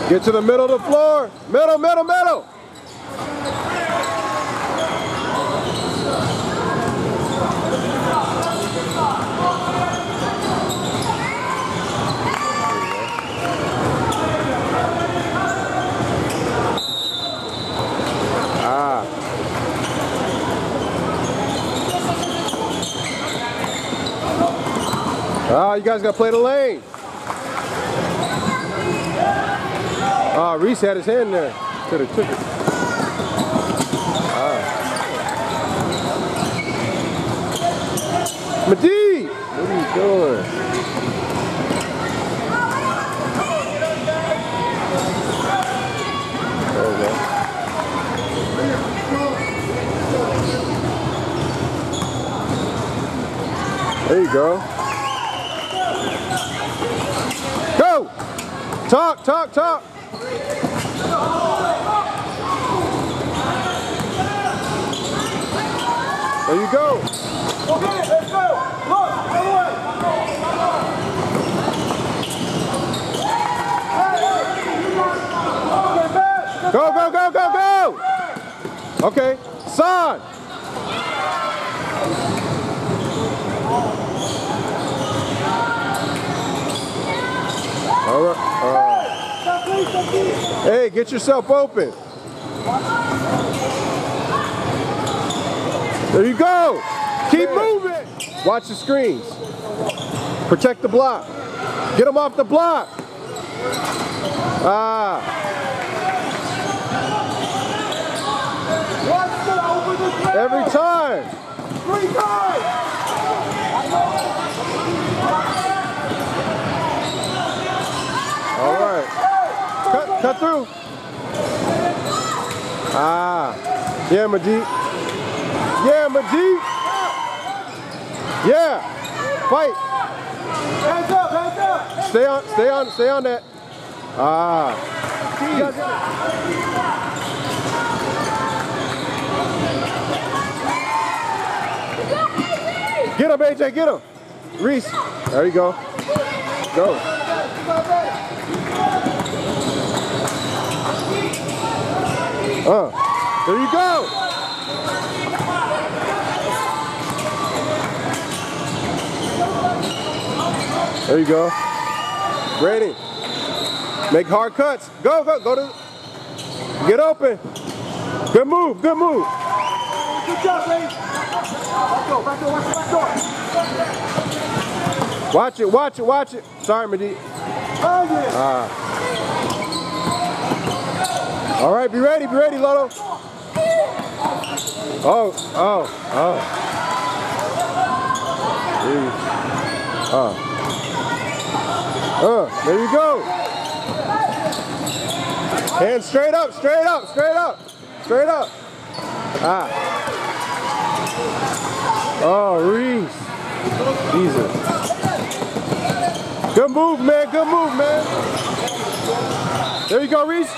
Get to the middle of the floor. Middle, middle, middle. You guys got to play the lane. Reese had his hand there. Could have took it. Madi, what are you doing? There you go. Go! Talk, talk, talk. There you go. Okay, let's go. Look, everyone. Go, go, go, go, go. Okay, Son. All right. Hey, get yourself open. There you go. Keep moving. Watch the screens. Protect the block. Get them off the block. Every time. 3 times. All right. Cut through. Yeah, Majid. Yeah, Majid. Yeah. Fight. Hands up, hands up. Stay on that. Get him, AJ, get him. Reese. There you go. Go. There you go. There you go. Brady. Make hard cuts. Go, go, go to. Get open. Good move, good move. Good job, Brady. Back door, back door, watch the back door. Watch it, watch it, watch it. Sorry, Madi. Oh, yeah. All right, be ready, Lotto. Oh. There you go. Hands straight up, straight up, straight up, straight up. Oh, Reese. Jesus. Good move, man. Good move, man. There you go, Reese.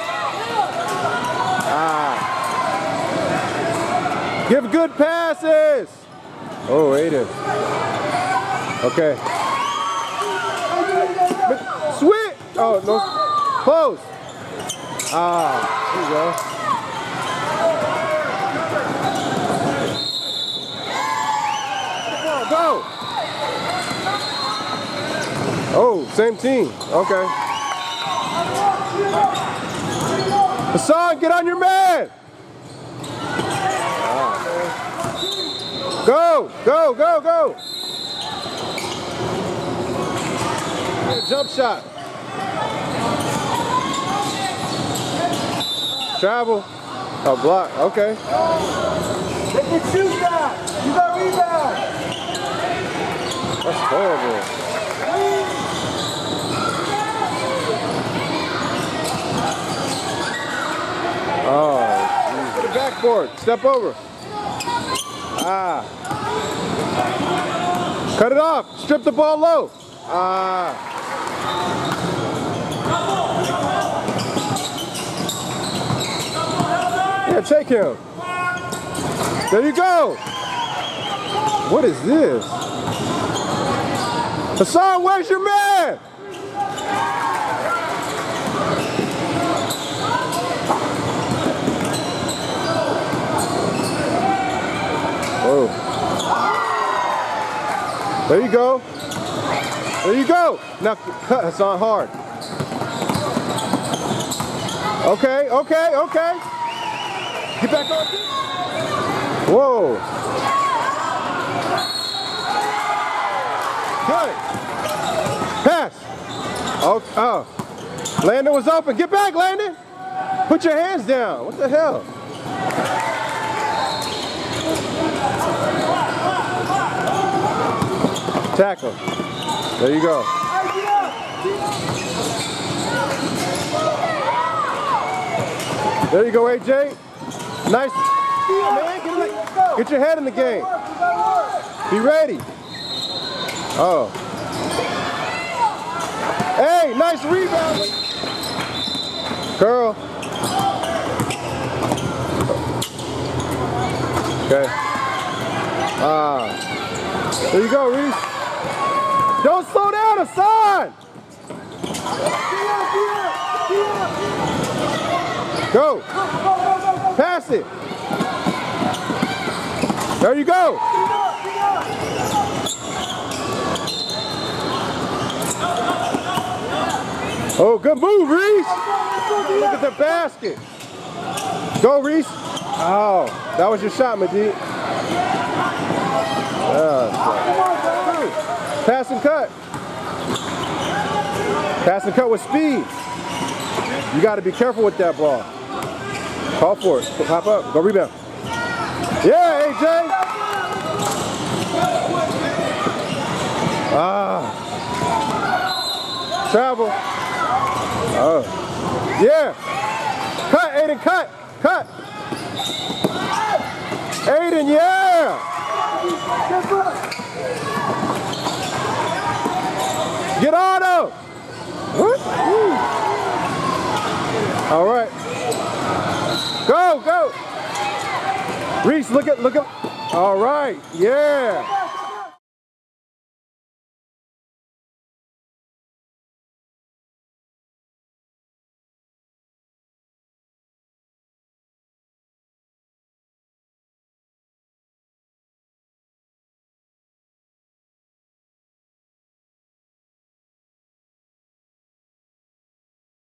Give good passes. Oh, Aiden. Okay. Sweet. Oh, no. Close. There you go. Go. Oh, same team. Okay. Hassan, get on your man. Go, go, go, go. Jump shot. Travel. Oh, block. Okay. They can shoot that. You got rebound. That's horrible. Oh, geez. To the backboard. Step over. Cut it off. Strip the ball low. Yeah, take him. There you go. What is this? Hassan, where's your man? There you go. There you go. Now cut Hassan hard. Okay, okay, okay. Get back on. Whoa. Good. Pass. Oh, oh. Landon was open. Get back, Landon. Put your hands down. What the hell? Tackle. There you go. There you go, AJ. Nice. Man, get your head in the game. Be ready. Oh. Hey, nice rebound. Curl. Okay. There you go, Reese. Don't slow down, Hassan. Go. Pass it. There you go. Oh, good move, Reese. Look at the basket. Go, Reese. Oh, that was your shot, Majid. Pass and cut. Pass and cut with speed. You got to be careful with that ball. Call for it. Pop up. Go rebound. Yeah, AJ. Travel. Oh. Yeah. Cut, Aiden, cut. Cut. Aiden, yeah. Get auto. What? Woo. All right. Go, go. Reese, look at. All right. Yeah.